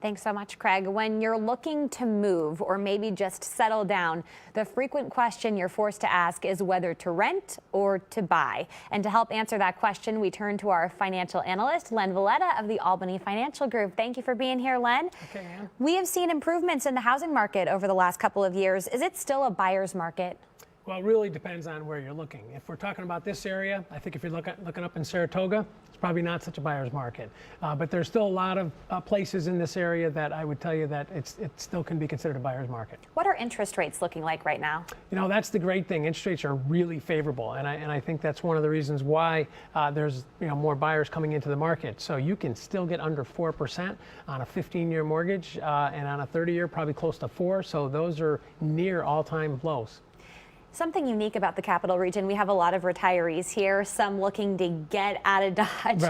Thanks so much, Craig. When you're looking to move or maybe just settle down, the frequent question you're forced to ask is whether to rent or to buy. And to help answer that question, we turn to our financial analyst, Len Valletta of the Albany Financial Group. Thank you for being here, Len. Okay, Ann. We have seen improvements in the housing market over the last couple of years. Is it still a buyer's market? Well, it really depends on where you're looking. If we're talking about this area, I think if you're looking up in Saratoga, it's probably not such a buyer's market. But there's still a lot of places in this area that I would tell you that it still can be considered a buyer's market. What are interest rates looking like right now? You know, that's the great thing. Interest rates are really favorable, and I think that's one of the reasons why there's more buyers coming into the market. So you can still get under 4% on a 15-year mortgage, and on a 30-year probably close to 4%. So those are near all-time lows. Something unique about the Capital Region, we have a lot of retirees here, some looking to get out of Dodge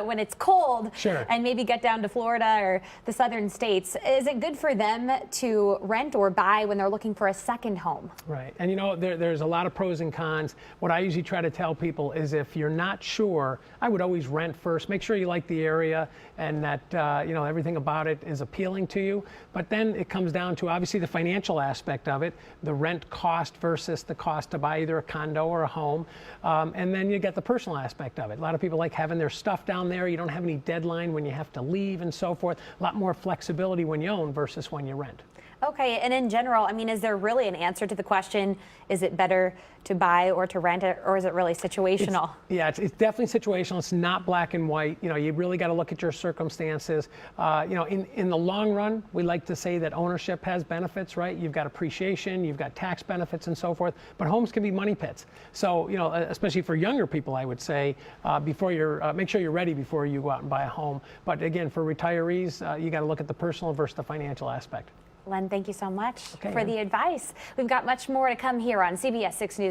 when it's cold. Sure. And maybe get down to Florida or the southern states. Is it good for them to rent or buy when they're looking for a second home? Right. And there's a lot of pros and cons. What I usually try to tell people is if you're not sure, I would always rent first. Make sure you like the area and that everything about it is appealing to you. But then it comes down to obviously the financial aspect of it, the rent cost versus the cost to buy either a condo or a home, and then you get the personal aspect of it. A lot of people like having their stuff down there. You don't have any deadline when you have to leave and so forth. A lot more flexibility when you own versus when you rent. Okay, and in general, I mean, is there really an answer to the question, is it better to buy or to rent it, or is it really situational? It's definitely situational. It's not black and white. You really got to look at your circumstances. In the long run, we like to say that ownership has benefits, right? You've got appreciation, you've got tax benefits and so forth, but homes can be money pits. So, especially for younger people, I would say, make sure you're ready before you go out and buy a home. But again, for retirees, you got to look at the personal versus the financial aspect. Len, thank you so much for yeah. the advice. We've got much more to come here on CBS 6 News.